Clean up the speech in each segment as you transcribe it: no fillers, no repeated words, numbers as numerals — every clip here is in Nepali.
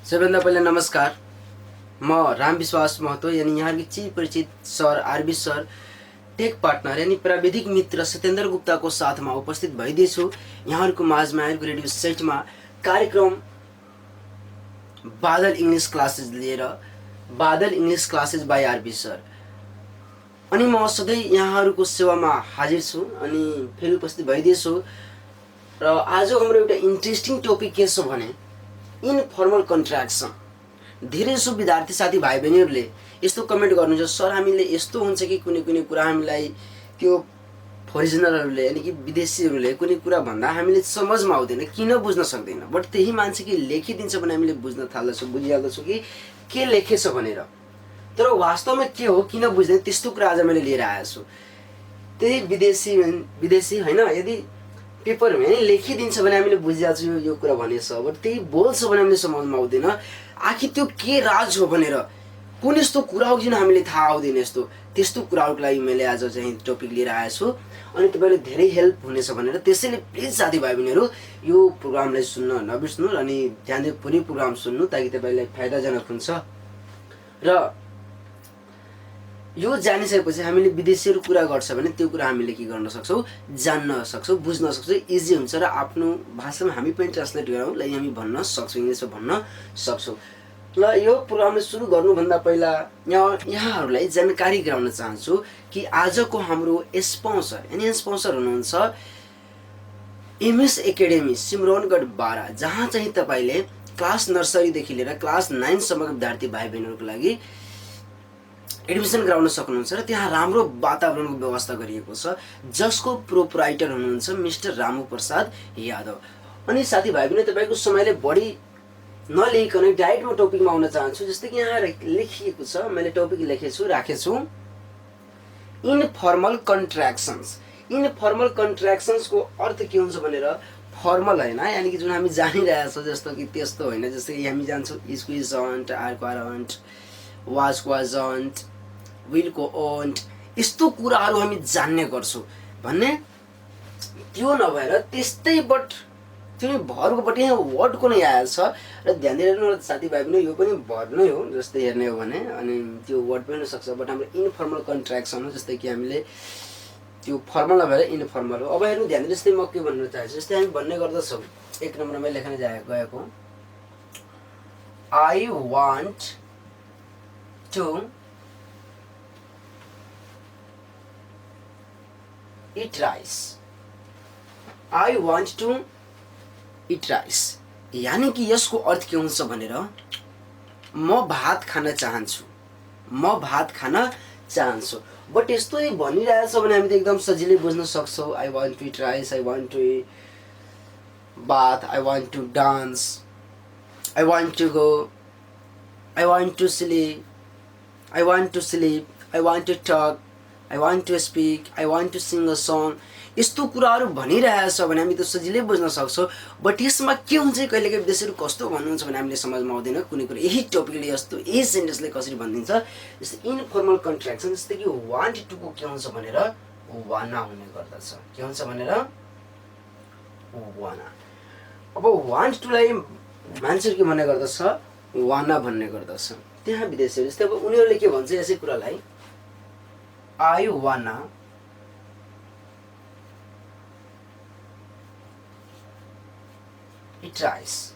सबैभन्दा पहिला नमस्कार। म राम विश्वास महतो यानी यहाँको चिर परिचित sir RB sir tech partner यानी प्राविधिक मित्र सत्येन्द्र गुप्ताको साथमा उपस्थित भइदिएछु यहाँहरूको माझमा यहाँहरूको रेडियो सेटमा कार्यक्रम बादल इङ्ग्लिस क्लासेस लिएर, Badal English classes by RB sir. अनि म सधैँ यहाँहरूको सेवामा हाजिर छु अनि फेरि उपस्थित भइदिएछु। र आज हाम्रो एउटा इन्ट्रेस्टिङ टपिक के छ भने इनफर्मल कन्ट्र्याक्सन। धेरै जसो विद्यार्थी साथीभाइ बहिनीहरूले यस्तो कमेन्ट गर्नुहुन्छ, सर हामीले यस्तो हुन्छ कि कुनै कुनै कुरा हामीलाई त्यो फरिजनरहरूले यानि कि विदेशीहरूले कुनै कुरा भन्दा हामीले समझमा आउँदैन, किन बुझ्न सक्दैन। बट त्यही मान्छे कि लेखिदिन्छ भने हामीले बुझ्न थाल्दछौँ, बुझिहाल्दछौँ कि के लेखेछ भनेर। तर वास्तवमा के हो किन बुझ्दैन त्यस्तो कुरा आज मैले लिएर आएको छु। त्यही विदेशी होइन, यदि पेपरमा लेखिदिन्छ भने हामीले बुझिहाल्छौँ यो कुरा भनेछ। बट त्यही बोल्छ भने हामीले समझमा आउँदैन आखिर त्यो के राज हो भनेर, कुन यस्तो कुरा हो जुन हामीले थाहा आउँदैन। यस्तो त्यस्तो कुराहरूको लागि मैले आज चाहिँ टपिक लिएर आएको छु अनि तपाईँले धेरै हेल्प हुनेछ भनेर। त्यसैले प्लिज साथीभाइ बहिनीहरू यो प्रोग्रामलाई सुन्न नबिर्स्नु अनि ध्यान दिएर पुरै प्रोग्राम सुन्नु ताकि तपाईँलाई फाइदाजनक हुन्छ। र यो जानिसकेपछि हामीले विदेशीहरू कुरा गर्छ भने त्यो कुरा हामीले के गर्न सक्छौँ, जान्न सक्छौँ, बुझ्न सक्छौँ, इजी हुन्छ र आफ्नो भाषामा हामी पनि ट्रान्सलेट गराउँलाई हामी भन्न सक्छौँ, इङ्ग्लिसमा भन्न सक्छौँ। ल यो प्रोग्रामले सुरु गर्नुभन्दा पहिला यहाँहरूलाई जानकारी गराउन चाहन्छु कि आजको हाम्रो स्पोन्सर यानी स्पोन्सर हुनुहुन्छ एमएस एकाडेमी सिमरौनगढ बारा, जहाँ चाहिँ तपाईँले क्लास नर्सरीदेखि लिएर क्लास 9 सम्मका विद्यार्थी भाइ बहिनीहरूको लागि एडमिसन गराउन सक्नुहुन्छ र त्यहाँ राम्रो वातावरणको व्यवस्था गरिएको छ, जसको प्रोप्राइटर हुनुहुन्छ मिस्टर रामु प्रसाद यादव। अनि साथीभाइ पनि तपाईँको समयले बढी नलिकन डाइरेक्ट म टपिकमा आउन चाहन्छु। जस्तै कि यहाँ लेखिएको छ, मैले टपिक राखेछु इनफर्मल कन्ट्र्याक्सन्स। इनफर्मल कन्ट्र्याक्सन्सको अर्थ के हुन्छ भनेर, फर्मल होइन यानि कि जुन हामी जानिरहेको छौँ जस्तो कि त्यस्तो होइन। जस्तै कि हामी जान्छौँ स्क्विजन्ट, आरको आरन्ट, वाजको वाजन्ट, विलको ओन्ट, यस्तो कुराहरू हामी जान्ने गर्छौँ भन्ने त्यो नभएर त्यस्तै बट त्यो भरकोपट्टि यहाँ वर्डको नै आएको छ। र ध्यान दिएर साथीभाइ पनि यो पनि भर नै हो जस्तै हेर्ने हो भने, अनि त्यो वर्ड पनि हुनसक्छ। बट हाम्रो इनफर्मल कन्ट्र्याक्सन हो, जस्तै कि हामीले त्यो फर्मल नभएर इनफर्मल हो। अब हेर्नु ध्यान दिएर, जस्तै म के भन्न चाहन्छु, जस्तै हामी भन्ने गर्दछौँ एक नम्बरमा लेख्न गएको I want to eat rice. I want to eat rice. यानी कि यसको अर्थ के हुन्छ भनेर, म भात खान चाहन्छु, म भात खान चाहन्छु। बट यस्तो भनिरहेछ भने हामी त एकदम सजिलै बुझ्न सक्छौँ। I want to eat rice, I want to eat bath, I want to dance, I want to go, I want to sleep, I want to sleep, I want to talk, I want to speak, I want to sing a song। यस्तो कुराहरू भनिरहेछ भने हामी त सजिलै बुझ्न सक्छौँ। बट यसमा के हुन्छ कहिलेकाहीँ विदेशीहरू कस्तो भन्नुहुन्छ भने हामीले समझमा आउँदैन कुनै कुरा। यही टपिकले यस्तो यही सेन्टेन्सले कसरी भनिदिन्छ, जस्तै इनफर्मल कन्ट्र्याक्सन। जस्तै कि वान्ट टुको के हुन्छ भनेर वाना हुने गर्दछ। के हुन्छ भनेर वाना। अब वान्ट टुलाई मान्छेहरू के भन्ने गर्दछ, वाना भन्ने गर्दछ त्यहाँ विदेशीहरू। जस्तै अब उनीहरूले के भन्छ यसै कुरालाई, I wanna eat rice,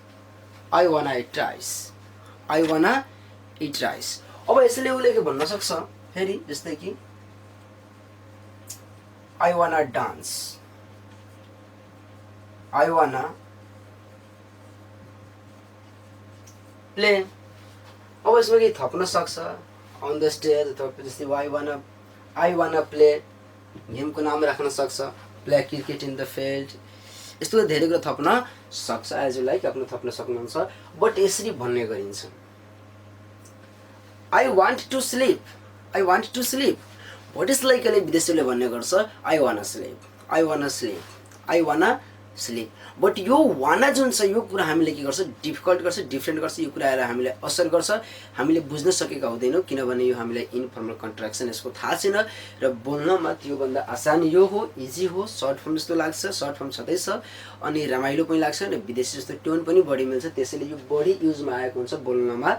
I wanna eat rice, I wanna eat rice। अब यसले उसले के भन्न सक्छ फेरि, जस्तै कि I wanna dance, I wanna play। अब यसमा के थप्न सक्छ अन द स्टेज, अथवा जस्तै आई वान प्ले, गेमको नाम राख्न सक्छ, play cricket in the field, यस्तो धेरै कुरा थप्न सक्छ। एज यु लाइक आफ्नो थप्न सक्नुहुन्छ। बट यसरी भन्ने गरिन्छ, I want to sleep, I want to sleep. But यसलाई कहिले विदेशीले भन्ने गर्छ I wanna sleep, I wanna sleep, I wanna sleep. But यो वाना जुन छ यो कुरा हामीले के गर्छ, डिफिकल्ट गर्छ, डिफ्रेन्ट गर्छ, यो कुराहरू हामीलाई असर गर्छ, हामीले बुझ्न सकेका हुँदैनौँ किनभने यो हामीलाई इन्फर्मल कन्ट्र्याक्सन यसको थाहा छैन र बोल्नमा त्योभन्दा आसान यो हो, इजी हो, सर्ट फर्म जस्तो लाग्छ, सर्ट फर्म छँदैछ अनि रमाइलो पनि लाग्छ र विदेशी जस्तो टोन पनि बढी मिल्छ, त्यसैले यो बढी युजमा आएको हुन्छ बोल्नमा।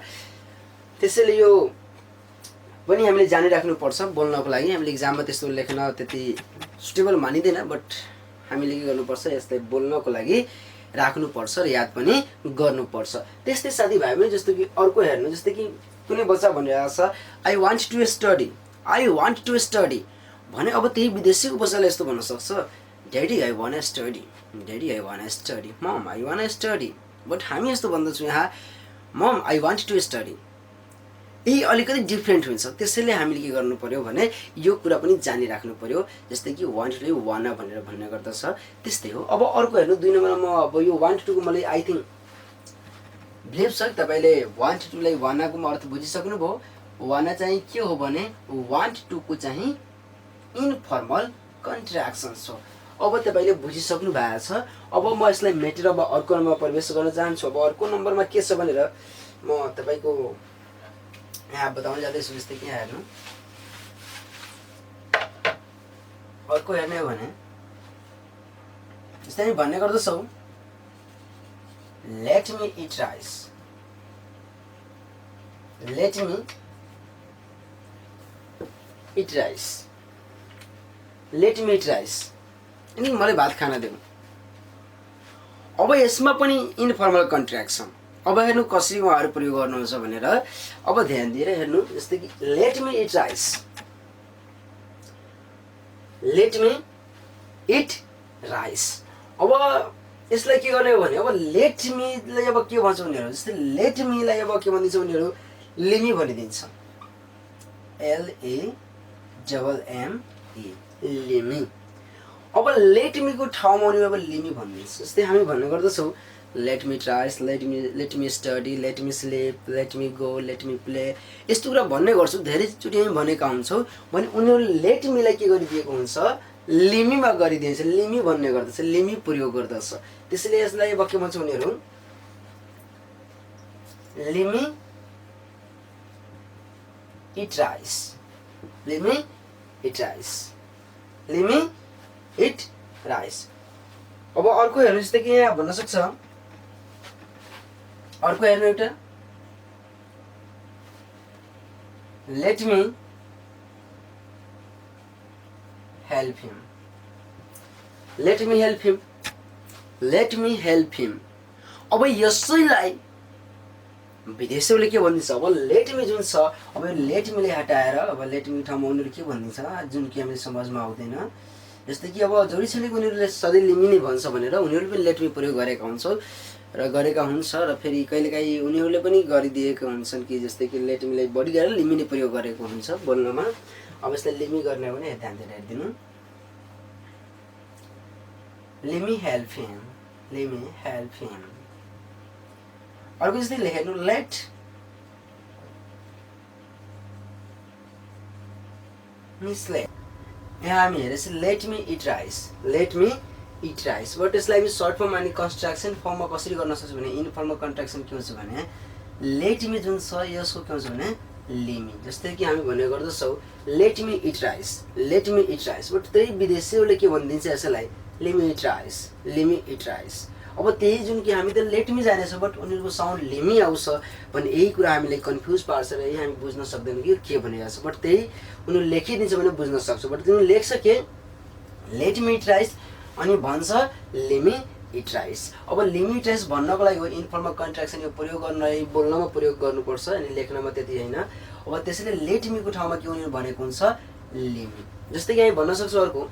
त्यसैले यो पनि हामीले जानिराख्नुपर्छ बोल्नको लागि। हामीले इक्जाममा त्यस्तो लेख्न त्यति सुटेबल मानिँदैन, बट हामीले के गर्नुपर्छ, यसलाई बोल्नको लागि राख्नुपर्छ र याद पनि गर्नुपर्छ। त्यस्तै साथीभाइ पनि जस्तो कि अर्को हेर्नु, जस्तै कि कुनै बच्चा भनिरहेको छ I want to study, I want to study भने अब त्यही विदेशीको बच्चाले यस्तो भन्न सक्छ daddy I wanna study, daddy I wanna study, mom I wanna study. But हामी यस्तो भन्दछौँ यहाँ mom I want to study. यही अलिकति डिफ्रेन्ट हुन्छ, त्यसैले हामीले के गर्नु पर्यो भने यो कुरा पनि जानिराख्नु पर्यो। जस्तै कि वान्टले वाना भनेर भन्ने गर्दछ, त्यस्तै हो। अब अर्को हेर्नु 2 नम्बरमा म अब यो वान्ट टुको मलाई आई थिङ्क बिलिभ छ तपाईँले वान्ट टुलाई वानाको अर्थ बुझिसक्नुभयो। वाना चाहिँ के हो भने वान्ट टुको चाहिँ इन्फर्मल कन्ट्र्याक्सन्स हो। अब तपाईँले बुझिसक्नु भएको छ। अब म यसलाई मेटेर अब अर्को नम्बरमा प्रवेश गर्न चाहन्छु। अब अर्को नम्बरमा के छ भनेर म तपाईँको यहाँ बताउन जाँदैछु। जस्तै कि यहाँ हेर्नु, अर्को हेर्ने हो भने जस्तै हामी भन्ने गर्दछौँ let me eat rice, let me eat rice, let me eat rice, अनि मलाई भात खान देऊ। अब यसमा पनि इन्फर्मल कन्ट्र्याक्सन। अब हेर्नु कसरी उहाँहरू प्रयोग गर्नुहुन्छ भनेर अब ध्यान दिएर हेर्नु। जस्तै कि late me eat rice, let me eat rice. अब यसलाई के गर्ने हो भने अब लेट मीलाई अब के भन्छ उनीहरू, जस्तै लेट मीलाई अब के भनिदिन्छ उनीहरू लिमी भनिदिन्छ, LAMME, लिमी। अब लेट मीको ठाउँमा उनीहरू अब लिमी भनिदिन्छ। जस्तै हामी भन्ने गर्दछौँ let me tries, let me study, let me sleep, let me go, let me play, यस्तो कुरा भन्ने गर्छु। धेरैचोटि हामी भनेका हुन्छौँ भने उनीहरूले लेट मीलाई के गरिदिएको हुन्छ, लिमीमा गरिदिन्छ, लिमी भन्ने गर्दछ, लिमी प्रयोग गर्दछ। त्यसैले यसलाई अब के भन्छ उनीहरू lemme eat rice, lemme eat rice, lemme eat rice. अब अर्को हेर्नु, जस्तै कि यहाँ भन्न सक्छ, अर्को हेर्नु एउटा late me help him, let me help him, let me help हिम। अब यसैलाई विदेशीले के भनिदिन्छ, अब लेट मी जुन छ, अब यो लेट मीले हटाएर अब लेट मी ठाउँमा उनीहरू के भनिदिन्छ जुन कि हामीले समाजमा आउँदैन। जस्तै कि अब जरुरी छैन कि उनीहरूले सधैँ लिमी नै भन्छ भनेर, उनीहरूले पनि लेट मी प्रयोग गरेका हुन्छन् र गरेका हुन्छ र फेरि कहिलेकाहीँ उनीहरूले पनि गरिदिएका हुन्छन् कि जस्तै कि लेट मीलाई बढी गरेर लिमी नै प्रयोग गरेको हुन्छ बोल्नमा। अब यसलाई लिमी गर्ने हो भने ध्यान दिएर हेरिदिनु, लिमी हेल्प हिम, लिमी हेल्प हिम। अर्को जस्तै लेख्नु लेट मी स्लिप। यहाँ हामी हेरेछ let me eat rice, let me eat rice. But यसलाई हामी सर्ट फर्म अनि कन्स्ट्रक्सन फर्ममा कसरी गर्न सक्छौँ भने इन्फर्मल कन्ट्र्याक्सन के हुन्छ भने लेट मी जुन छ यसको के हुन्छ भने लिमी। जस्तै कि हामी भन्ने गर्दछौँ let me eat rice, let me eat rice. But त्यही विदेशीहरूले के भनिदिन्छ यसलाई लिमी eat rice, lemme eat rice. अब त्यही जुन कि हामी त लेट मी जानेछौँ बट उनीहरूको साउन्ड लिमी आउँछ भने यही कुरा हामीले कन्फ्युज पार्छ र यही हामी बुझ्न सक्दैनौँ कि के भनिरहेको छ। बट त्यही उनीहरू लेखिदिन्छ भने बुझ्न सक्छौँ। बट तिनीहरू लेख्छ के लेट मी इट राइस अनि भन्छ लिमी इट राइस। अब लिमी इट राइस भन्नको लागि हो इन्फर्मल कन्ट्र्याक्सन यो प्रयोग गर्नलाई बोल्नमा प्रयोग गर्नुपर्छ अनि लेख्नमा त्यति होइन। अब त्यसैले लेट मीको ठाउँमा के उनीहरू भनेको हुन्छ लिमी। जस्तै कि हामी भन्न सक्छौँ अर्को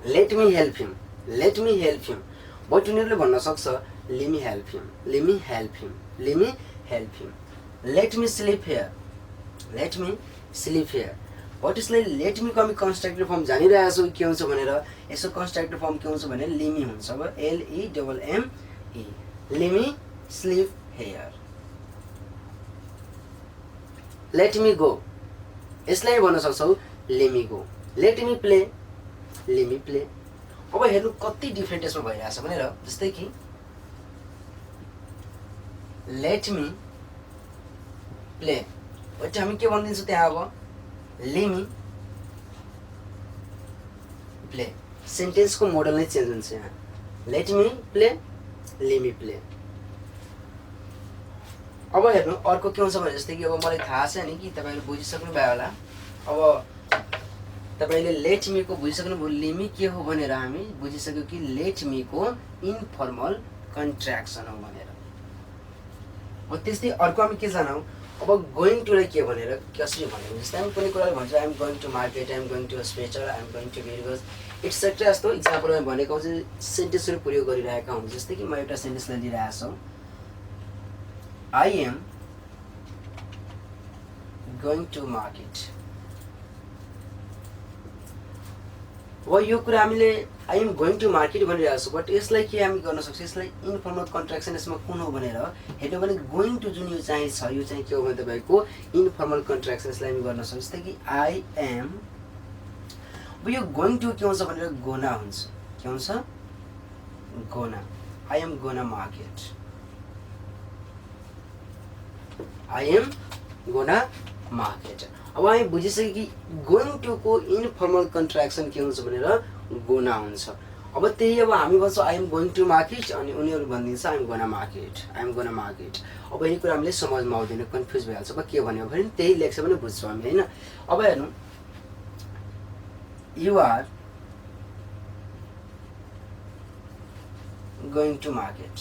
let me help him, let me help him. But उनीहरूले भन्न सक्छ lemme help him, lemme help him, lemme help him. Let me sleep here, let me sleep here. But यसलाई लेट मीको हामी कन्स्ट्रक्टिभ फर्म जानिरहेको छौँ के हुन्छ भनेर। यसको कन्स्ट्रक्टिभ फर्म के हुन्छ भने लिमी हुन्छ। अब LEMME, lemme sleep here. Let me go, यसलाई भन्न सक्छौँ lemme go. Let me play, lemme play. अब हेर्नु कति डिफ्रेन्ट यसमा भइरहेछ भनेर। जस्तै कि लेट मी प्ले, पछि हामी के भनिदिन्छौँ त्यहाँ, अब ले मी प्ले। सेन्टेन्सको मोडल नै चेन्ज हुन्छ यहाँ, लेट मी प्ले, ले मी प्ले। अब हेर्नु अर्को के हुन्छ भने जस्तै कि अब मलाई थाहा छ नि कि तपाईँले बुझिसक्नु भयो होला। अब तपाईँले लेट मी को बुझिसक्नुभयो, लेमी के हो भनेर हामी बुझिसक्यो कि लेट मी को इन्फर्मल कन्ट्र्याक्सन हो भनेर। अब त्यस्तै अर्को हामी के जानौँ, अब गोइङ टुलाई के भनेर कसरी भन्यो। जस्तै हामी कुनै कुरालाई भन्छौँ I am going to market, I am going to hospital, I am going to village etcetera. यस्तो इक्जाम्पलमा भनेको चाहिँ सेन्टेन्सहरू प्रयोग गरिरहेका हुन्छ। जस्तै कि म एउटा सेन्टेन्सलाई लिइरहेको छु, I am going to market. अब यो कुरा हामीले I am going to market भनिरहेको छौँ, बट यसलाई के हामी गर्न सक्छौँ, यसलाई इन्फर्मल कन्ट्र्याक्सन यसमा कुन हो भनेर हेर्नु भने गोइङ टु जुन यो चाहिँ छ, यो चाहिँ के हो भने तपाईँको इन्फर्मल कन्ट्र्याक्सन, यसलाई हामी गर्न सक्छौँ। जस्तै कि आई एम, अब यो गोइङ टु के हुन्छ भनेर गोना हुन्छ, के हुन्छ gonna. I am gonna market, I am gonna market. अब हामी बुझिसक्यो कि गोइङ टु को इन्फर्मल कन्ट्र्याक्सन के हुन्छ भनेर गोना हुन्छ। अब त्यही अब हामी भन्छौँ I am going to market, अनि उनीहरू भनिदिन्छ I am gonna market, I am gonna market. अब यही कुरा हामीले समझमा आउँदैन, कन्फ्युज भइहाल्छ। अब के भन्यो भने त्यही लेख्छ भने बुझ्छौँ हामी, होइन। अब हेर्नु, you are going to market,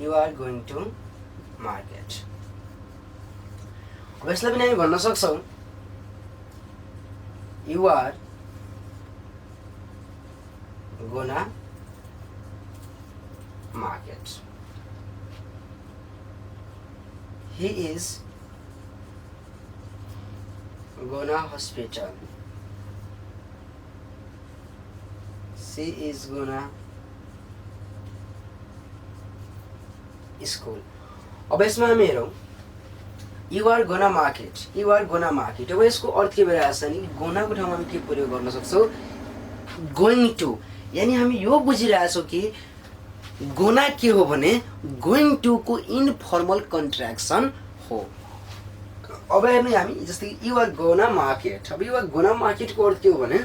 you are going to market. अब यसलाई पनि हामी भन्न सक्छौँ, you are gonna market, he is gonna hospital, she is gonna school। अब यसमा हामी हेरौँ, you are gonna market, you are gonna market. अब यसको अर्थ के भइरहेको छ नि, गोनाको ठाउँमा हामी के प्रयोग गर्न सक्छौँ, गोइङ टु। यानि हामी यो बुझिरहेछौँ कि गोना के हो भने गोइङ टु को इन्फर्मल कन्ट्र्याक्सन हो। अब हेर्नु हामी, जस्तै कि यु आर गोना मार्केट, अब यु आर गोना मार्केटको अर्थ के हो भने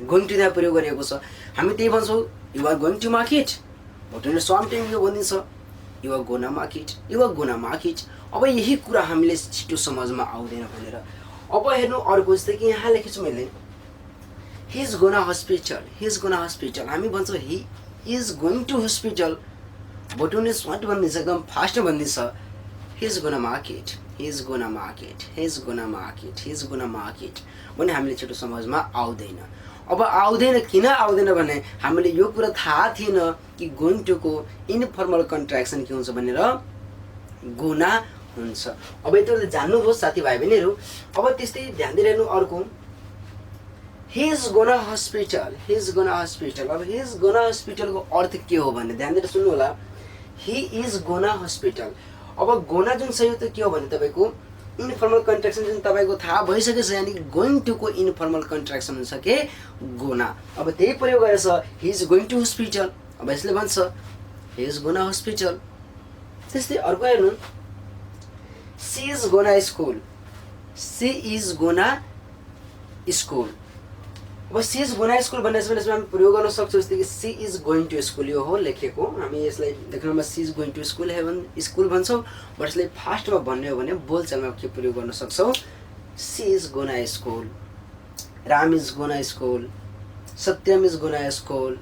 गोइङ टु त्यहाँ प्रयोग गरिएको छ। हामी त्यही भन्छौँ you are going to market, but some time यो भनिदिन्छ you are gonna market, you are gonna market. अब यही कुरा हामीले छिटो समझमा आउँदैन भनेर। अब हेर्नु अर्को, जस्तै कि यहाँ लेखेको छु मैले, he is gonna hospital, he is gonna hospital. हामी भन्छौँ he is going to hospital, but उनीहरूले सर्ट भनिदिन्छ, एकदम फास्ट भनिदिन्छ he is gonna market, he is gonna market, he is gonna market, he is gonna market भने हामीले छिटो समझमा आउँदैन। अब आउँदैन किन आउँदैन भने हामीले यो कुरा थाहा थिएन कि गोइङ टु को इन्फर्मल कन्ट्र्याक्सन के हुन्छ भनेर गोना हुन्छ। अब यति जान्नुभयो साथीभाइ बहिनीहरू। अब त्यस्तै ध्यान दिइरहनु अर्को, he is gonna hospital, he is gonna hospital. अब हि इज गोना हस्पिटलको अर्थ के हो भने ध्यान दिएर सुन्नु होला, हि इज गोना हस्पिटल। अब गोना जुन छ यो त के हो भने तपाईँको इन्फर्मल कन्ट्र्याक्सन जुन तपाईँको थाहा भइसकेको छ, यानि गोइङ टु को इन्फर्मल कन्ट्र्याक्सन हुन्छ के गोना। अब त्यही प्रयोग गरेछ, he is going to hospital. अब यसले भन्छ हि इज गोना हस्पिटल। त्यस्तै अर्को हेर्नु, she is gonna school, she is gonna school. अब सी इज गोना स्कुल भन्ने यसमा हामी प्रयोग गर्न सक्छौँ। जस्तै कि she is going to school, यो हो लेखेको, हामी यसलाई लेख्नमा she is going to school school भन्छौँ। बट यसलाई फास्टमा भन्ने हो भने बोलचालमा के प्रयोग गर्न सक्छौँ, she is gonna school, Ram is gonna school, Satyam is gonna school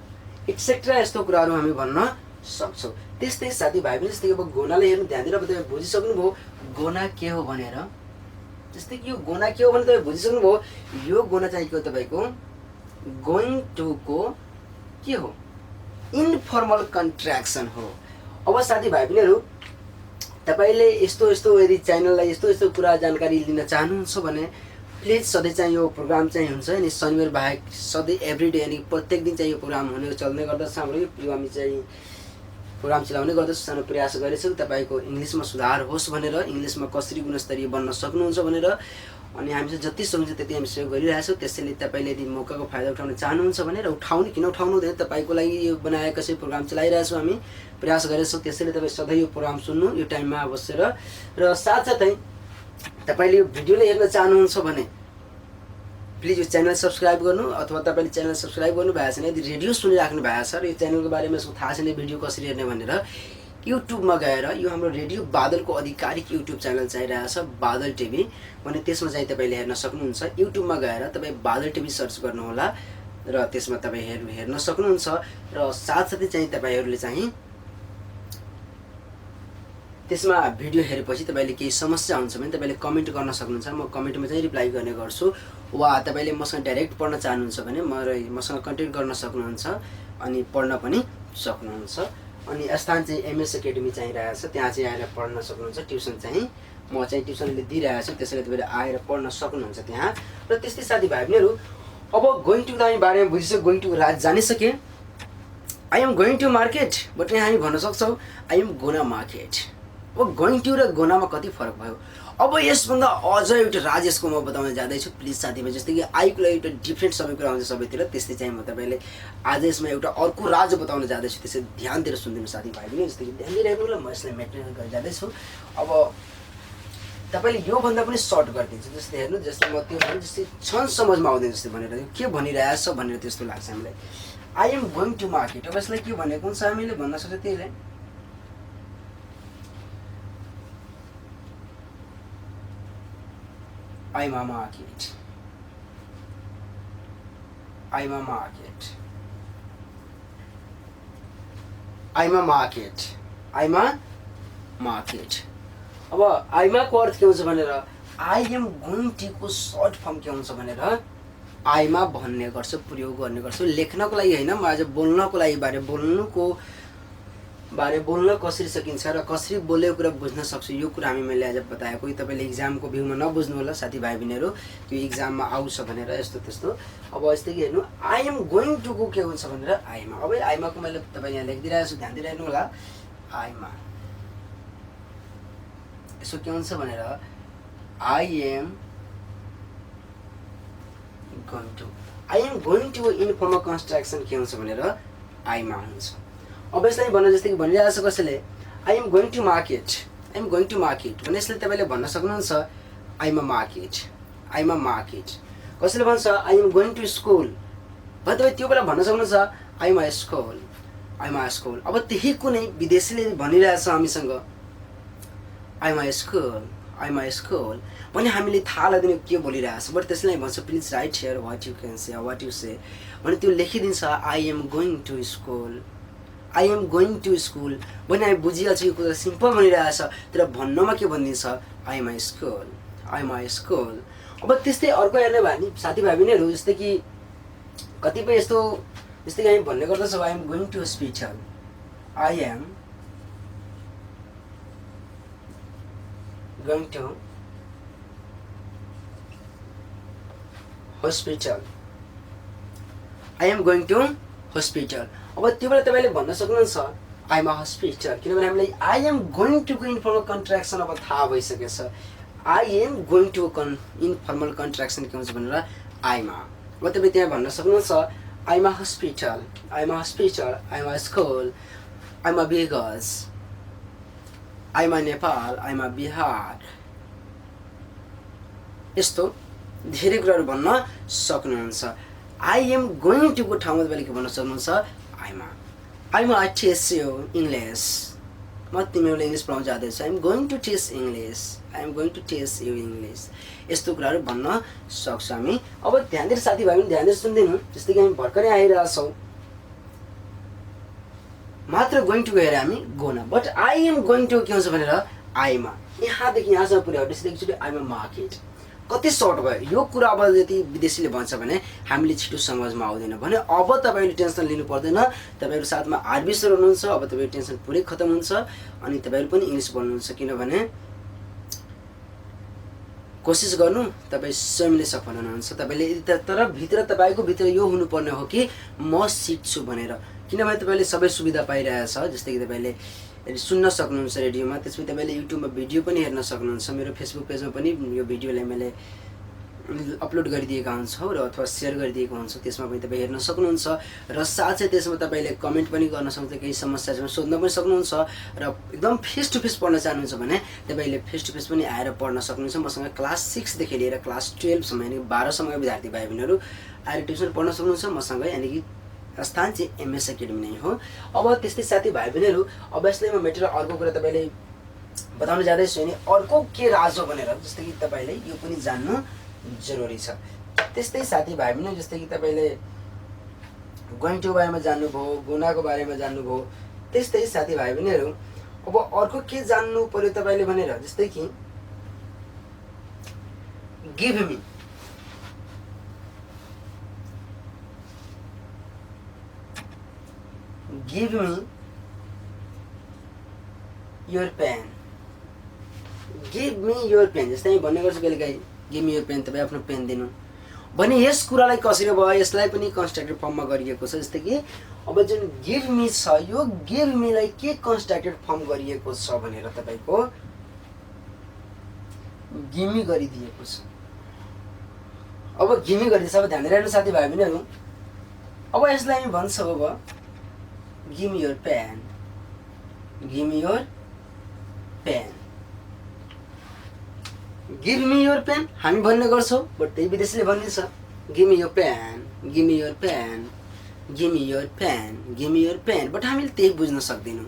etcetera, यस्तो कुराहरू हामी भन्न सक्छौँ। त्यस्तै साथीभाइ पनि जस्तै अब गोनालाई हेर्नु ध्यान दिएर तपाईँ बुझिसक्नुभयो गोना के हो भनेर। जस्तै कि यो गोना के हो भने तपाईँ बुझिसक्नुभयो, यो गोना चाहिँ के हो तपाईँको गोइङ टु को के हो इन्फर्मल कन्ट्र्याक्सन हो। अब साथीभाइ बहिनीहरू तपाईँले यस्तो यस्तो यदि च्यानललाई यस्तो यस्तो कुरा जानकारी लिन चाहनुहुन्छ भने प्लिज सधैँ चाहिँ यो प्रोग्राम चाहिँ हुन्छ अनि शनिबार बाहेक सधैँ एभ्रिडे यानि प्रत्येक दिन चाहिँ यो प्रोग्राम हुने चल्ने गर्दछ। हाम्रो यो हामी चाहिँ प्रोग्राम चलाउने गर्दछ। सानो प्रयास गरेछौँ तपाईँको इङ्ग्लिसमा सुधार होस् भनेर, इङ्ग्लिसमा कसरी गुणस्तरीय बन्न सक्नुहुन्छ भनेर। अनि हामी चाहिँ जति सक्छ त्यति हामी सहयोग गरिरहेछौँ। त्यसैले तपाईँले यदि मौकाको फाइदा उठाउन चाहनुहुन्छ भने र उठाउने किन उठाउनु हुँदैन, तपाईँको लागि यो बनाएका चाहिँ प्रोग्राम चलाइरहेछौँ, हामी प्रयास गरेछौँ। त्यसैले तपाईँ सधैँ यो प्रोग्राम सुन्नु यो टाइममा अवश्य। र साथसाथै तपाईँले यो भिडियोलाई हेर्न चाहनुहुन्छ भने प्लिज यो च्यानल सब्सक्राइब गर्नु, अथवा तपाईँले च्यानल सब्सक्राइब गर्नु भएको छैन, यदि रेडियो सुनिराख्नु भएको छ र यो च्यानलको बारेमा यसको थाहा छैन भिडियो कसरी हेर्ने भनेर युट्युबमा गएर यो हाम्रो रेडियो बादलको आधिकारिक युट्युब च्यानल चाहिरहेछ बादल टिभी भने त्यसमा चाहिँ तपाईँले हेर्न सक्नुहुन्छ। युट्युबमा गएर तपाईँ बादल टिभी सर्च गर्नुहोला र त्यसमा तपाईँ हेर्न सक्नुहुन्छ। र साथसाथै चाहिँ तपाईँहरूले चाहिँ त्यसमा भिडियो हेरेपछि तपाईँले केही समस्या हुन्छ भने तपाईँले कमेन्ट गर्न सक्नुहुन्छ, म कमेन्टमा चाहिँ रिप्लाई गर्ने गर्छु। वा तपाईँले मसँग डाइरेक्ट पढ्न चाहनुहुन्छ भने मसँग कन्ट्याक्ट गर्न सक्नुहुन्छ अनि पढ्न पनि सक्नुहुन्छ। अनि स्थान चाहिँ एमएस एकाडेमी चाहिँ रहेछ, त्यहाँ चाहिँ आएर पढ्न सक्नुहुन्छ। ट्युसन चाहिँ म चाहिँ ट्युसनले दिइरहेको छु, त्यसैले तपाईँले आएर पढ्न सक्नुहुन्छ त्यहाँ। र त्यस्तै साथीभाइ बहिनीहरू, अब गोइङ टु हामी बारेमा बुझिसक्यो, गोइङ टु राज जानिसकेँ। I am going to market but यहाँ हामी भन्न सक्छौँ आई एम गोना मार्केट। अब गोइङ टु र गोनामा कति फरक भयो। अब यसभन्दा अझ एउटा राज यसको म बताउन जाँदैछु प्लिज साथीभाइ। जस्तै कि आईको लागि एउटा डिफ्रेन्ट सबै कुरा हुन्छ सबैतिर, त्यस्तै चाहिँ म तपाईँले आज यसमा एउटा अर्को राज बताउन जाँदैछु। त्यसै ध्यान दिएर सुनिदिनु साथीभाइ पनि। जस्तै कि ध्यान दिइरहेको म यसलाई मेटेरियल गरेर जाँदैछु। अब तपाईँले योभन्दा पनि सर्ट गरिदिन्छु। जस्तै हेर्नु, जस्तै म त्यो भने जस्तै छन् समझमा आउँदैन जस्तै भनेर के भनिरहेछ भनेर त्यस्तो लाग्छ हामीलाई। I am going to market, अब यसलाई के भनेको हुन्छ हामीले भन्न सक्छ त्यहीलाई I'm a market. I'm a market. I'm a market. I'm a market. अब आइमा को अर्थ के हुन्छ भनेर आई एम गोइङ टु को सर्ट फर्म के हुन्छ भनेर आइमा भन्ने गर्छ, प्रयोग गर्ने गर्छ। लेख्नको लागि हैन, म आज बोल्नको लागि बारे बोल्न कसरी सकिन्छ र कसरी बोलेको कुरा बुझ्न सक्छु यो कुरा मैले आज बताए। कोही तपाईँले इक्जामको भ्यूमा नबुझ्नु होला साथीभाइ बहिनीहरू, त्यो इक्जाममा आउँछ भनेर यस्तो त्यस्तो। अब यस्तै कि हेर्नु, आई एम गोइङ टु को के हुन्छ भनेर आइमा। अब आइमाको मैले तपाईँ यहाँ लेखिदिइरहेको छु, ध्यान दिइरहनु होला। आइमा यसो के हुन्छ भनेर I am going to informal construction के हुन्छ भनेर आइमा हुन्छ। अब यसलाई भन्न जस्तै कि भनिरहेको छ कसैले I am going to market, I am going to market भने यसले तपाईँले भन्न सक्नुहुन्छ आइमा मार्केट, आइमा मार्केट। कसैले भन्छ I am going to school भने तपाईँ त्यो बेला भन्न सक्नुहुन्छ आइमा स्कुल, आइमा स्कुल। अब त्यही कुनै विदेशीले भनिरहेछ हामीसँग आइमा स्कुल, आइमा स्कुल भने हामीले थाहा लाग्दैन के बोलिरहेछ, बट त्यसलाई भन्छ please write here what you can say, what you say भने त्यो लेखिदिन्छ I am going to school, I am going to school भने हामी बुझिहाल्छ यो कुरा सिम्पल भनिरहेछ, तर भन्नमा के भनिदिन्छ I am school, I am school. अब त्यस्तै अर्को हेर्ने भयो भने साथीभाइ बहिनीहरू, जस्तै कि कतिपय यस्तो जस्तै कि हामी भन्ने गर्दछौँ I am going to hospital, I am going to hospital, I am going to hospital. अब त्यो बेला तपाईँले भन्न सक्नुहुन्छ आई एम अ हस्पिटल, किनभने हामीलाई आई एम गोइङ टु को इन्फर्मल कन्ट्र्याक्सन अब थाहा भइसकेछ। I am going to informal contraction के हुन्छ भनेर आइमा। अब तपाईँ त्यहाँ भन्न सक्नुहुन्छ I am a hospital, I am a hospital, I am a school, I am a beggars, I am a Nepal, I am a Bihar. यस्तो धेरै कुराहरू भन्न सक्नुहुन्छ। आई एम गोइङ टु को ठाउँमा तपाईँले के भन्न सक्नुहुन्छ आइमा आई टेस्ट यु इङ्ग्लिस, म तिमीहरूले इङ्ग्लिस पढाउन जाँदैछु, I am going to test English, I am going to test you English. यस्तो कुराहरू भन्न सक्छौँ हामी। अब ध्यान दिएर साथीभाइ पनि ध्यान दिएर सुनिदिनु। जस्तै कि हामी भर्खरै आइरहेछौँ, मात्र गोइङ टु गएर हामी gonna, but I am going to के हुन्छ भनेर आइमा। यहाँदेखि यहाँसम्म पुऱ्यायो, त्यसदेखि एकचोटि आइमा मार्केट कति सर्ट भयो यो कुरा। अब यदि विदेशीले भन्छ भने हामीले छिटो समझमा आउँदैन भने अब तपाईँले टेन्सन लिनु पर्दैन। तपाईँहरू साथमा आरबी सर हुनुहुन्छ, अब तपाईँको टेन्सन पुरै खतम हुन्छ अनि तपाईँहरू पनि इङ्ग्लिस बोल्नुहुन्छ, किनभने कोसिस गर्नु तपाईँ स्वयंले सफल हुनुहुन्छ। तपाईँले तर भित्र तपाईँको भित्र यो हुनुपर्ने हो कि म सिक्छु भनेर, किनभने तपाईँले सबै सुविधा पाइरहेछ। जस्तै कि तपाईँले सुन्न सक्नुहुन्छ रेडियोमा, त्यसपछि तपाईँले युट्युबमा भिडियो पनि हेर्न सक्नुहुन्छ। मेरो फेसबुक पेजमा पनि यो भिडियोलाई मैले अपलोड गरिदिएका हुन्छौँ र अथवा सेयर गरिदिएको हुन्छ, त्यसमा पनि तपाईँ हेर्न सक्नुहुन्छ र साथै त्यसमा तपाईँले कमेन्ट पनि गर्न सक्नुहुन्छ, केही समस्या सोध्न पनि सक्नुहुन्छ र एकदम फेस टु फेस पढ्न चाहनुहुन्छ भने तपाईँले फेस टु फेस पनि आएर पढ्न सक्नुहुन्छ। मसँग क्लास 6 देखि लिएर क्लास 12 सम्म यानि 12 सम्मका विद्यार्थी भाइ बहिनीहरू आएर ट्युसन पढ्न सक्नुहुन्छ मसँग, यानि कि स्थान चाहिँ एमएस एकाडेमी नै हो। अब त्यस्तै साथी भाइ बहिनीहरू, अब यसलाई म मेटेरियल अर्को कुरा तपाईँले बताउन जाँदैछु नि अर्को के राज हो भनेर, जस्तै कि तपाईँले यो पनि जान्नु जरुरी छ। त्यस्तै साथी भाइ बहिनी, जस्तै कि तपाईँले गैँटो बारेमा जान्नुभयो, गुनाको बारेमा जान्नुभयो, त्यस्तै साथी भाइ बहिनीहरू अब अर्को के जान्नु पर्यो तपाईँले भनेर, जस्तै कि give me, give me your pen, give me your pen. जस्तै भन्ने गर्छु कहिलेकाहीँ गिभ मी योर पेन, तपाईँ आफ्नो पेन दिनु भने यस कुरालाई कसरी भयो, यसलाई पनि कन्स्ट्रक्टेड फर्ममा गरिएको छ। जस्तै कि अब जुन गिभ मी छ, यो गिभ मीलाई के कन्स्ट्रक्टेड फर्म गरिएको छ भनेर तपाईँको गिमी गरिदिएको छ। अब गिमी गरिदिएछ, अब ध्यान दिइरहनु साथी भाइ बहिनीहरू। अब यसलाई हामी भन्छौँ अब give me your pen, give me your pen, give me your pen हामी भन्ने गर्छौँ, बट त्यही विदेशीले भनिदिन्छ give me your pen, give me your pen, give me your pen, give me your pen, but हामीले त्यही बुझ्न सक्दैनौँ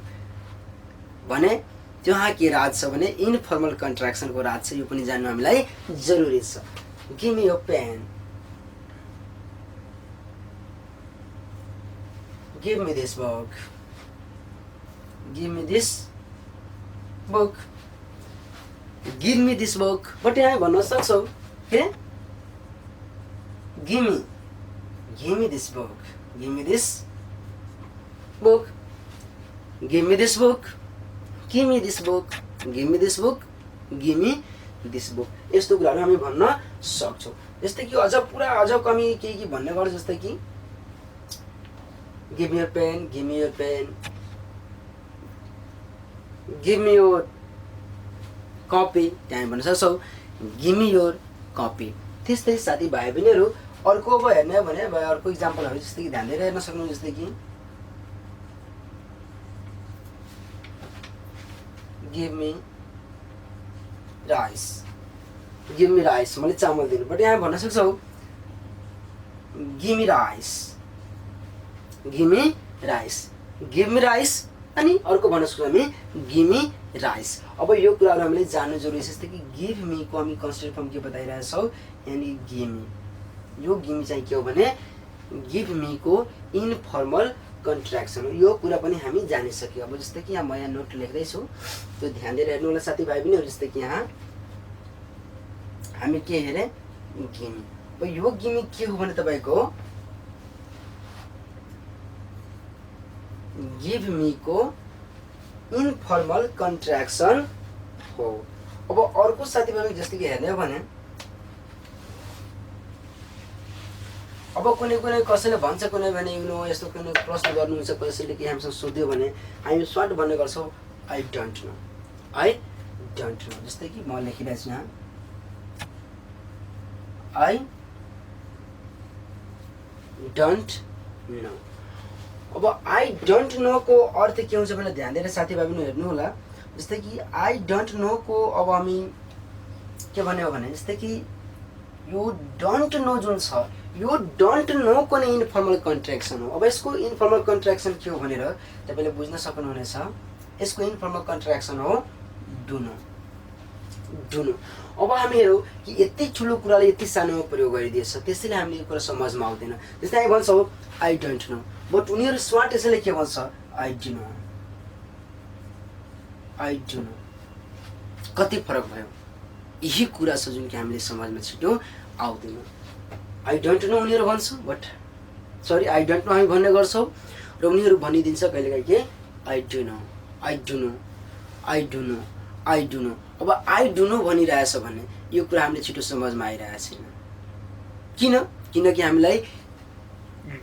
भने त्यहाँ के राज छ भने इनफर्मल कन्ट्र्याक्सनको राज छ। यो पनि जान्नु हामीलाई जरुरी छ। Give me your pen, give me this book, give me this book, give me this book, but यहाँ भन्न सक्छौँ के give me this book, give me this book, give me this book, give me this book, give me this book, give me this book, यस्तो कुराहरू हामी भन्न सक्छौँ। जस्तै कि अझ पुरा अझ कमी के भन्ने गर्छ, जस्तै कि give me your pen, give me your pen, give me your copy, त्यहाँ भन्न सक्छौँ गिभ मी योर कपी। त्यस्तै साथी भाइ बहिनीहरू अर्को अब हेर्ने हो भने अर्को इक्जाम्पलहरू जस्तै कि ध्यान दिएर हेर्न सक्नुहुन्छ। जस्तै कि give me rice, give me rice, मैले चामल दिनु, बट यहाँ भन्न सक्छौँ give me rice, give me rice, give me rice, अनि अर्को भन्न सक्छौँ हामी गिभ मी राइस। अब यो कुराहरू हामीले जान्नु जरुरी छ। जस्तै कि गिभ मी को हामी कन्स्ट्रक्टेड फर्म के बताइरहेछौँ, यानि गिभ मी, यो गिभ मी चाहिँ के हो भने गिभ मी को इनफर्मल कन्ट्र्याक्सन हो। यो कुरा पनि हामी जानिसक्यौँ। अब जस्तै कि यहाँ म यहाँ नोट लेख्दैछु, त्यो ध्यान दिएर हेर्नु होला साथी भाइ बहिनीहरू। जस्तै कि यहाँ हामी के हेरे गिभ मी, अब यो गिभ मी के हो भने तपाईँको गिभ मी को इनफर्मल कन्ट्र्याक्सन हो। अब अर्को साथी भाइ जस्तै कि हेर्ने हो भने अब कुनै कसैले भन्छ, कुनै भने यु यस्तो कुनै प्रश्न गर्नुहुन्छ, कसैले के हामीसँग सोध्यो भने हामी सर्ट भन्ने गर्छौँ I don't no, I don't no. जस्तै कि म लेखिरहेको छु यहाँ आई डोन्ट नो। अब आई डोन्ट नो को अर्थ के हुन्छ भने ध्यान दिएर साथी भाइ पनि हेर्नु होला। जस्तै कि आई डोन्ट नो को अब हामी के भन्ने हो भने जस्तै कि यो डोन्ट नो जुन छ, यो डोन्ट नो को नै इनफर्मल कन्ट्र्याक्सन हो। अब यसको इनफर्मल कन्ट्र्याक्सन के हो भनेर तपाईँले बुझ्न सक्नुहुनेछ। यसको इनफर्मल कन्ट्र्याक्सन हो डु नो, डु नो। अब हामी हेरौँ कि यति ठुलो कुराले यति सानोमा प्रयोग गरिदिएछ, त्यसैले हामीले यो कुरा समझमा आउँदैन। जस्तै हामी भन्छौँ आई डोन्ट नो, बट उनीहरू स्वाट यसैले के भन्छ I do know, I do know. कति फरक भयो, यही कुरा छ जुन कि हामीले समाजमा छिटो आउँदैन। आई डोन्ट नो उनीहरू भन्छ, but sorry I don't know हामी भन्ने गर्छौँ र उनीहरू भनिदिन्छ कहिलेकाहीँ के I do know, I do know, I do know, I do know. अब आई डु नो भनिरहेछ भने यो कुरा हामीले छिटो समझमा आइरहेको छैन। किन? किनकि हामीलाई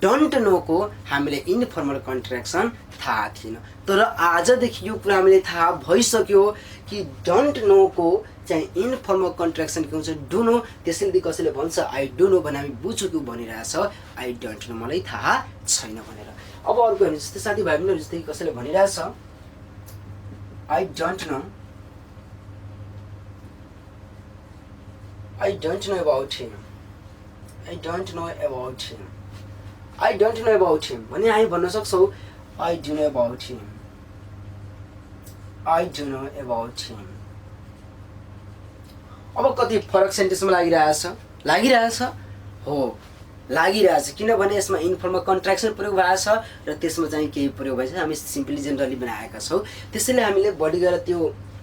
डोन्ट नो को हामीले इनफर्मल कन्ट्र्याक्सन थाहा थिएन। तर आजदेखि यो कुरा हामीले थाहा भइसक्यो कि डोन्ट नो को चाहिँ इन्फर्मल कन्ट्र्याक्सन के हुन्छ डु नो। त्यसैले यदि कसैले भन्छ आई डु नो भने हामी बुझ्छौँ कि भनिरहेछ आई डोन्ट नो मलाई थाहा छैन भनेर। अब अर्को हेर्नु जस्तै साथीभाइ पनि जस्तै कसैले भनिरहेछ I don't know about him I don't know about him I don't know about him भने हामी भन्न सक्छौँ I do know about him I do know about him. अब कति फरक सेन्टेन्समा लागिरहेछ हो लागिरहेछ किनभने यसमा इन्फर्मल कन्ट्र्याक्सन प्रयोग भएको छ र त्यसमा चाहिँ केही प्रयोग भएछ हामी सिम्पली जेनरली बनाएका छौँ। त्यसैले हामीले बढी गएर त्यो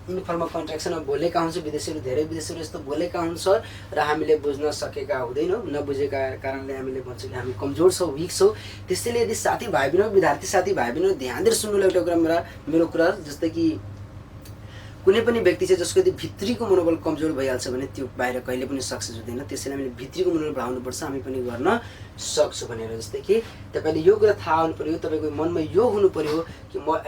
इन्फर्मल कन्ट्र्याक्सनमा बोलेका हुन्छौँ। विदेशीहरू धेरै विदेशीहरू यस्तो बोलेका हुन्छ र हामीले बुझ्न सकेका हुँदैनौँ। नबुझेका कारणले हामीले भन्छौँ कि हामी कमजोर छौँ विक छौँ। त्यसैले यदि साथीभाइ पनि विद्यार्थी साथीभाइ पनि ध्यान दिएर सुन्नु एउटा कुरा मेरो कुरा जस्तै कि कुनै पनि व्यक्ति चाहिँ जसको यदि भित्रीको मनोबल कमजोर भइहाल्छ भने त्यो बाहिर कहिले पनि सक्सेस हुँदैन। त्यसैले हामीले भित्रीको मनोबल बढाउनुपर्छ हामी पनि गर्न सक्छौँ भनेर। जस्तै कि तपाईँले यो कुरा थाहा हुनु पऱ्यो, तपाईँको मनमा यो हुनु पऱ्यो कि म